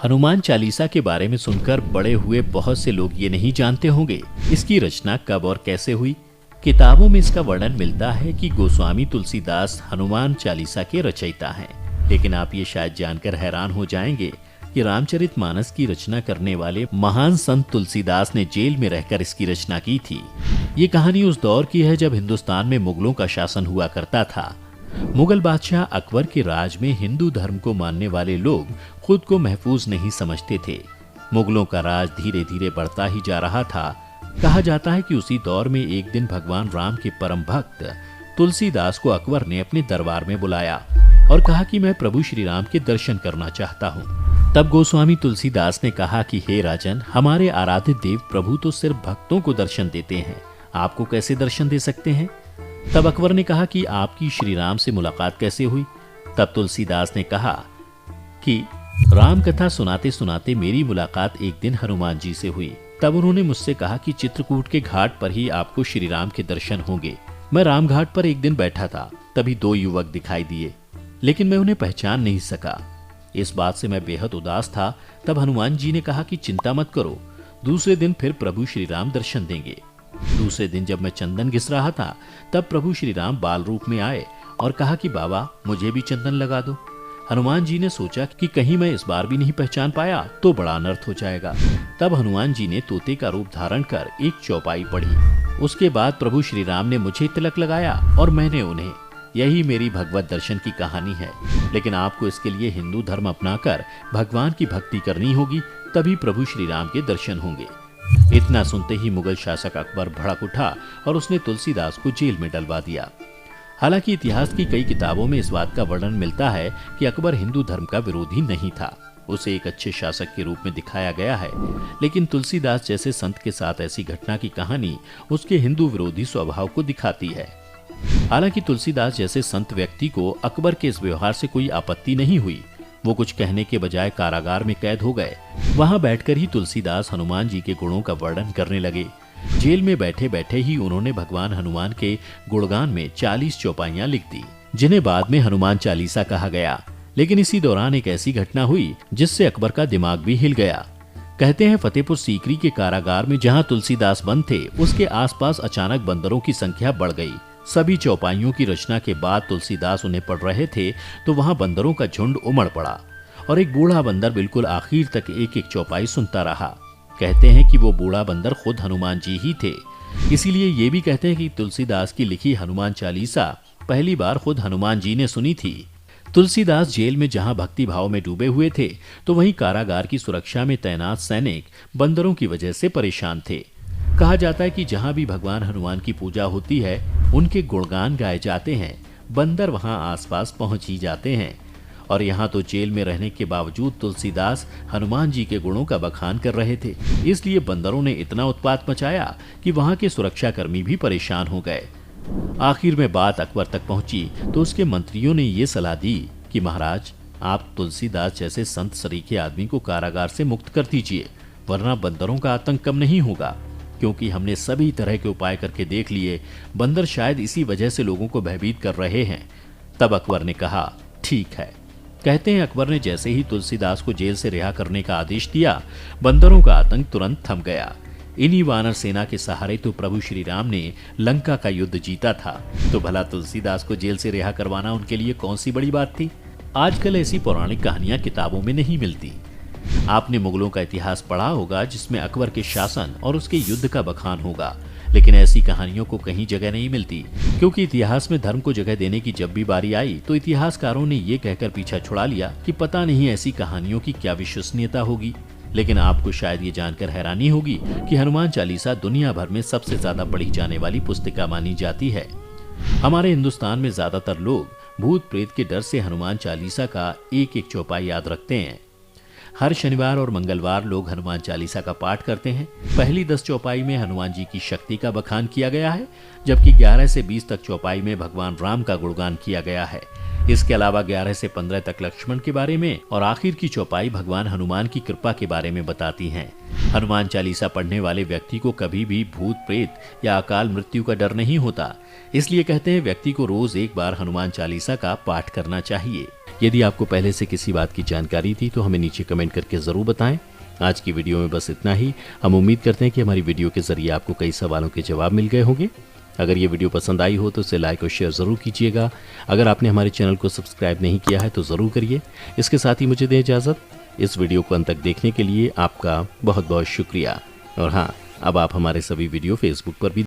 हनुमान चालीसा के बारे में सुनकर बड़े हुए बहुत से लोग ये नहीं जानते होंगे इसकी रचना कब और कैसे हुई। किताबों में इसका वर्णन मिलता है कि गोस्वामी तुलसीदास हनुमान चालीसा के रचयिता हैं। लेकिन आप ये शायद जानकर हैरान हो जाएंगे कि रामचरितमानस की रचना करने वाले महान संत तुलसीदास ने जेल में रहकर इसकी रचना की थी। ये कहानी उस दौर की है जब हिंदुस्तान में मुगलों का शासन हुआ करता था। मुगल बादशाह अकबर के राज में हिंदू धर्म को मानने वाले लोग खुद को महफूज नहीं समझते थे। मुगलों का राज धीरे धीरे बढ़ता ही जा रहा था। कहा जाता है कि उसी दौर में एक दिन भगवान राम के परम भक्त तुलसीदास को अकबर ने अपने दरबार में बुलाया और कहा कि मैं प्रभु श्री राम के दर्शन करना चाहता हूँ। तब गोस्वामी तुलसीदास ने कहा कि हे राजन, हमारे आराध्य देव प्रभु तो सिर्फ भक्तों को दर्शन देते हैं, आपको कैसे दर्शन दे सकते हैं। तब अकबर ने कहा कि आपकी श्री राम से मुलाकात कैसे हुई। तब तुलसीदास ने कहा कि राम कथा सुनाते सुनाते मेरी मुलाकात एक दिन हनुमान जी से हुई। तब उन्होंने मुझसे कहा कि चित्रकूट के घाट पर ही आपको श्री राम के दर्शन होंगे। मैं राम घाट पर एक दिन बैठा था, तभी दो युवक दिखाई दिए, लेकिन मैं उन्हें पहचान नहीं सका। इस बात से मैं बेहद उदास था। तब हनुमान जी ने कहा कि चिंता मत करो, दूसरे दिन फिर प्रभु श्री राम दर्शन देंगे। दूसरे दिन जब मैं चंदन घिस रहा था, तब प्रभु श्री राम बाल रूप में आए और कहा कि बाबा मुझे भी चंदन लगा दो। हनुमान जी ने सोचा कि कहीं मैं इस बार भी नहीं पहचान पाया तो बड़ा अनर्थ हो जाएगा। तब हनुमान जी ने तोते का रूप धारण कर एक चौपाई पढ़ी। उसके बाद प्रभु श्री राम ने मुझे तिलक लगाया और मैंने उन्हें। यही मेरी भगवत दर्शन की कहानी है। लेकिन आपको इसके लिए हिंदू धर्म अपनाकर भगवान की भक्ति करनी होगी, तभी प्रभु श्री राम के दर्शन होंगे। इतना सुनते ही मुगल शासक अकबर भड़क उठा और उसने तुलसीदास को जेल में डलवा दिया। हालांकि इतिहास की कई किताबों में इस बात का वर्णन मिलता है कि अकबर हिंदू धर्म का विरोधी नहीं था, उसे एक अच्छे शासक के रूप में दिखाया गया है। लेकिन तुलसीदास जैसे संत के साथ ऐसी घटना की कहानी उसके हिंदू विरोधी स्वभाव को दिखाती है। हालांकि तुलसीदास जैसे संत व्यक्ति को अकबर के इस व्यवहार से कोई आपत्ति नहीं हुई। वो कुछ कहने के बजाय कारागार में कैद हो गए। वहां बैठकर ही तुलसीदास हनुमान जी के गुणों का वर्णन करने लगे। जेल में बैठे बैठे ही उन्होंने भगवान हनुमान के गुणगान में 40 चौपाइयां लिख दी, जिन्हें बाद में हनुमान चालीसा कहा गया। लेकिन इसी दौरान एक ऐसी घटना हुई जिससे अकबर का दिमाग भी हिल गया। कहते हैं फतेहपुर सीकरी के कारागार में जहां तुलसीदास बंद थे, उसके आसपास अचानक बंदरों की संख्या बढ़ गई। सभी चौपाइयों की रचना के बाद तुलसीदास उन्हें पढ़ रहे थे तो वहां बंदरों का झुंड उमड़ पड़ा और एक बूढ़ा बंदर बिल्कुल आखिर तक एक एक चौपाई सुनता रहा। कहते हैं कि वो बूढ़ा बंदर खुद हनुमान जी ही थे। इसीलिए ये भी कहते हैं कि तुलसीदास की लिखी हनुमान चालीसा पहली बार खुद हनुमान जी ने सुनी थी। तुलसीदास जेल में जहां भक्ति भाव में डूबे हुए थे, तो वहीं कारागार की सुरक्षा में तैनात सैनिक बंदरों की वजह से परेशान थे। कहा जाता है कि जहां भी भगवान हनुमान की पूजा होती है, उनके गुणगान गाए जाते हैं, बंदर वहां आसपास पहुंच ही जाते हैं। और यहाँ तो जेल में रहने के बावजूद तुलसीदास हनुमान जी के गुणों का बखान कर रहे थे, इसलिए बंदरों ने इतना उत्पात मचाया कि वहां के सुरक्षाकर्मी भी परेशान हो गए। आखिर में बात अकबर तक पहुंची तो उसके मंत्रियों ने ये सलाह दी कि महाराज, आप तुलसीदास जैसे संत सरीखे आदमी को कारागार से मुक्त कर दीजिए, वरना बंदरों का आतंक कम नहीं होगा। क्योंकि हमने सभी तरह के उपाय करके देख लिए, बंदर शायद इसी वजह से लोगों को भयभीत कर रहे हैं। तब अकबर ने कहा ठीक है। कहते हैं अकबर ने जैसे ही तुलसीदास को जेल से रिहा करने का आदेश दिया, बंदरों का आतंक तुरंत थम गया। इन्हीं वानर सेना के सहारे तो प्रभु श्री राम ने लंका का युद्ध जीता था। तो भला तुलसीदास को जेल से रिहा करवाना उनके लिए कौन सी बड़ी बात थी। आजकल ऐसी पौराणिक कहानियां किताबों में नहीं मिलती। आपने मुगलों का इतिहास पढ़ा होगा जिसमें अकबर के शासन और उसके युद्ध का बखान होगा, लेकिन ऐसी कहानियों को कहीं जगह नहीं मिलती। क्योंकि इतिहास में धर्म को जगह देने की जब भी बारी आई तो इतिहासकारों ने ये कहकर पीछा छुड़ा लिया कि पता नहीं ऐसी कहानियों की क्या विश्वसनीयता होगी। लेकिन आपको शायद ये जानकर हैरानी होगी कि हनुमान चालीसा दुनिया भर में सबसे ज्यादा पढ़ी जाने वाली पुस्तिका मानी जाती है। हमारे हिंदुस्तान में ज्यादातर लोग भूत प्रेत के डर से हनुमान चालीसा का एक एक चौपाई याद रखते हैं। हर शनिवार और मंगलवार लोग हनुमान चालीसा का पाठ करते हैं। पहली 10 चौपाई में हनुमान जी की शक्ति का बखान किया गया है, जबकि 11 से 20 तक चौपाई में भगवान राम का गुणगान किया गया है। इसके अलावा 11 से 15 तक लक्ष्मण के बारे में और आखिर की चौपाई भगवान हनुमान की कृपा के बारे में बताती हैं। हनुमान चालीसा पढ़ने वाले व्यक्ति को कभी भी भूत प्रेत या अकाल मृत्यु का डर नहीं होता। इसलिए कहते हैं व्यक्ति को रोज एक बार हनुमान चालीसा का पाठ करना चाहिए। यदि आपको पहले से किसी बात की जानकारी थी तो हमें नीचे कमेंट करके ज़रूर बताएं। आज की वीडियो में बस इतना ही। हम उम्मीद करते हैं कि हमारी वीडियो के जरिए आपको कई सवालों के जवाब मिल गए होंगे। अगर ये वीडियो पसंद आई हो तो इसे लाइक और शेयर ज़रूर कीजिएगा। अगर आपने हमारे चैनल को सब्सक्राइब नहीं किया है तो ज़रूर करिए। इसके साथ ही मुझे दें इजाज़त। इस वीडियो को अंत तक देखने के लिए आपका बहुत बहुत शुक्रिया। और हाँ, अब आप हमारे सभी वीडियो फेसबुक पर भी